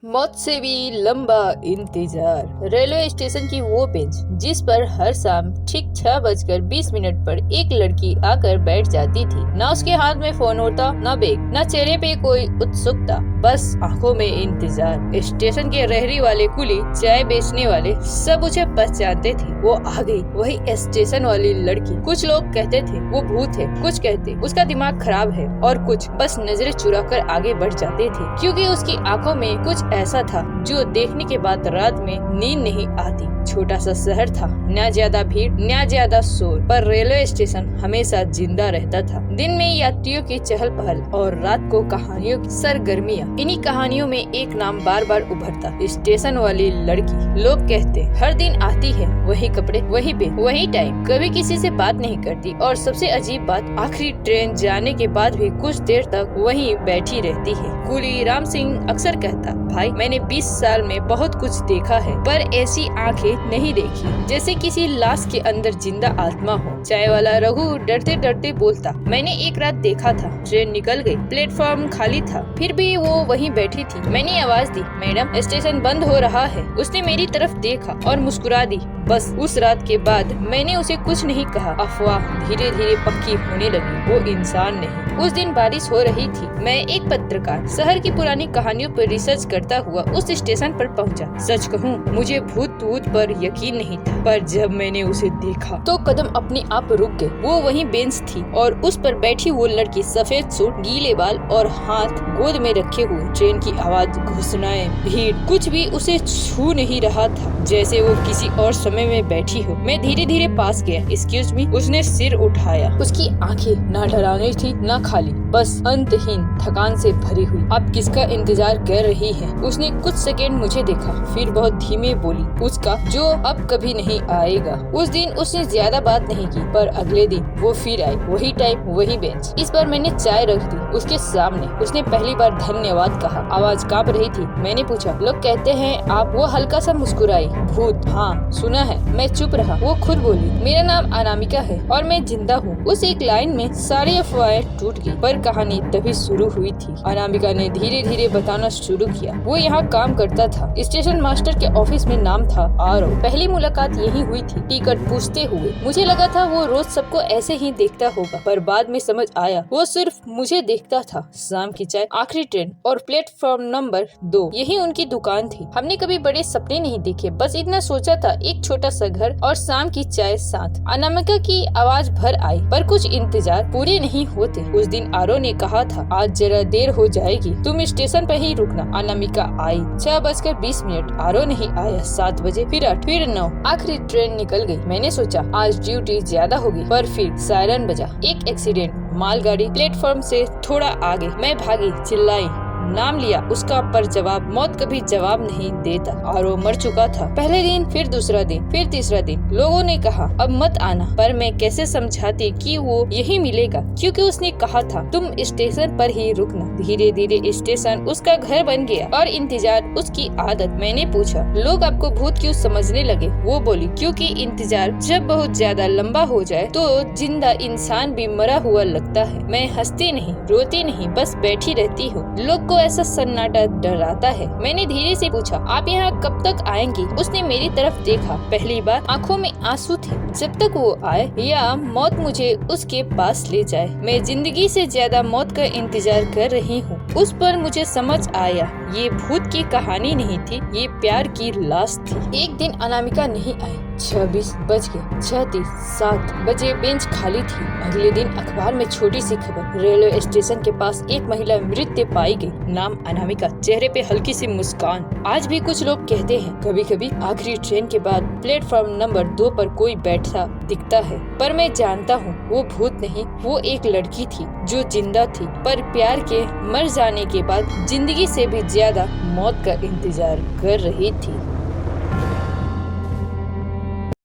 मौत से भी लंबा इंतजार। रेलवे स्टेशन की वो बेंच जिस पर हर शाम ठीक 6:20 पर एक लड़की आकर बैठ जाती थी। न उसके हाथ में फोन होता, न बैग, न चेहरे पे कोई उत्सुकता, बस आंखों में इंतजार। स्टेशन के रेहड़ी वाले, कुली, चाय बेचने वाले सब उसे पहचानते थे। वो आ गई, वही स्टेशन वाली लड़की। कुछ लोग कहते थे वो भूत है, कुछ कहते उसका दिमाग खराब है, और कुछ बस नजरें चुरा कर आगे बढ़ जाते थे, क्योंकि उसकी आंखों में कुछ ऐसा था जो देखने के बाद रात में नींद नहीं आती। छोटा सा शहर था, न ज्यादा भीड़, न ज्यादा शोर, पर रेलवे स्टेशन हमेशा जिंदा रहता था। दिन में यात्रियों की चहल पहल और रात को कहानियों की सरगर्मियाँ। इन्हीं कहानियों में एक नाम बार बार उभरता, स्टेशन वाली लड़की। लोग कहते हर दिन आती है, वही कपड़े, वही बेग, वही टाइम, कभी किसी से बात नहीं करती, और सबसे अजीब बात, आखिरी ट्रेन जाने के बाद भी कुछ देर तक वहीं बैठी रहती है। कुली राम सिंह अक्सर कहता, भाई मैंने 20 साल में बहुत कुछ देखा है, पर ऐसी आंखें नहीं देखी जैसे किसी लाश के अंदर जिंदा आत्मा हो। चाय वाला रघु डरते डरते बोलता, मैंने एक रात देखा था, ट्रेन निकल गई, प्लेटफॉर्म खाली था, फिर भी वो वहीं बैठी थी। मैंने आवाज दी, मैडम स्टेशन बंद हो रहा है। उसने मेरी तरफ देखा और मुस्कुरा दी। बस उस रात के बाद मैंने उसे कुछ नहीं कहा। अफवाह धीरे धीरे पक्की होने लगी, वो इंसान नहीं। उस दिन बारिश हो रही थी। मैं एक पत्रकार शहर की पुरानी कहानियों पर रिसर्च करता हुआ उस स्टेशन पर पहुंचा। सच कहूं, मुझे भूत पर यकीन नहीं था, पर जब मैंने उसे देखा तो कदम अपने आप रुक गए। वो वही बेंच थी और उस पर बैठी वो लड़की, सफेद सूट, गीले बाल और हाथ गोद में रखे हुए। ट्रेन की आवाज, घोषणाएं, भीड़, कुछ भी उसे छू नहीं रहा था, जैसे वो किसी और समय में बैठी हो। मैं धीरे धीरे पास गया। Excuse me. उसने सिर उठाया। उसकी आंखें न डरावनी थी न खाली, बस अंतहीन थकान से भरी हुई। आप किसका इंतजार कर रही हैं? उसने कुछ सेकंड मुझे देखा, फिर बहुत धीमे बोली, उसका जो अब कभी नहीं आएगा। उस दिन उसने ज्यादा बात नहीं की, पर अगले दिन वो फिर आई, वही टाइम, वही बेंच। इस बार मैंने चाय रख दी उसके सामने। उसने पहली बार धन्यवाद कहा। आवाज कांप रही थी। मैंने पूछा, लोग कहते हैं आप? वो हल्का सा मुस्कुराई। भूत? हाँ सुना है। मैं चुप रहा। वो खुद बोली, मेरा नाम अनामिका है और मैं जिंदा हूँ। उस एक लाइन में सारी अफवाहें टूट गई, पर कहानी तभी शुरू हुई थी। अनामिका ने धीरे धीरे बताना शुरू किया। वो यहाँ काम करता था, स्टेशन मास्टर के ऑफिस में नाम था आरव। पहली मुलाकात यही हुई थी, टिकट पूछते हुए। मुझे लगा था वो रोज सबको ऐसे ही देखता होगा, पर बाद में समझ आया वो सिर्फ मुझे देखता था। शाम की चाय, आखिरी ट्रेन और प्लेटफॉर्म नंबर 2, यही उनकी दुकान थी। हमने कभी बड़े सपने नहीं देखे, बस इतना सोचा था, एक छोटा सा घर और शाम की चाय साथ। अनामिका की आवाज भर आई, पर कुछ इंतजार पूरे नहीं होते। उस दिन आरव ने कहा था, आज जरा देर हो जाएगी, तुम स्टेशन पर ही रुकना। अनामिका आई। 6:20। आरव नहीं आया। 7 बजे, फिर 8, फिर 9। आखिरी ट्रेन निकल गई। मैंने सोचा आज ड्यूटी ज्यादा होगी, पर फिर सायरन बजा। एक एक्सीडेंट, मालगाड़ी प्लेटफॉर्म से थोड़ा आगे। मैं भागी, चिल्लाई, नाम लिया उसका, पर जवाब, मौत कभी जवाब नहीं देता। और वो मर चुका था। पहले दिन, फिर दूसरा दिन, फिर तीसरा दिन। लोगों ने कहा अब मत आना, पर मैं कैसे समझाती कि वो यही मिलेगा, क्योंकि उसने कहा था तुम स्टेशन पर ही रुकना। धीरे धीरे स्टेशन उसका घर बन गया और इंतजार उसकी आदत। मैंने पूछा, लोग आपको भूत क्यों समझने लगे? वो बोली, क्योंकि इंतजार जब बहुत ज्यादा लंबा हो जाए तो जिंदा इंसान भी मरा हुआ लगता है। मैं हंसती नहीं, रोती नहीं, बस बैठी रहती हूँ। लोग को ऐसा सन्नाटा डराता है। मैंने धीरे से पूछा, आप यहाँ कब तक आएंगी? उसने मेरी तरफ देखा। पहली बार आंखों में आंसू थे। जब तक वो आए या मौत मुझे उसके पास ले जाए। मैं जिंदगी से ज्यादा मौत का इंतजार कर रही हूँ। उस पर मुझे समझ आया, ये भूत की कहानी नहीं थी, ये प्यार की लाश थी। एक दिन अनामिका नहीं आई। 6:20 बज गए। 6:30, 7 बजे बेंच खाली थी। अगले दिन अखबार में छोटी सी खबर, रेलवे स्टेशन के पास एक महिला मृत पाई गई, नाम अनामिका, चेहरे पे हल्की सी मुस्कान। आज भी कुछ लोग कहते हैं कभी कभी आखिरी ट्रेन के बाद प्लेटफॉर्म नंबर 2 पर कोई बैठा दिखता है, पर मैं जानता हूँ वो भूत नहीं, वो एक लड़की थी जो जिंदा थी, पर प्यार के मर जाने के बाद जिंदगी से भी ज्यादा मौत का इंतजार कर रही थी।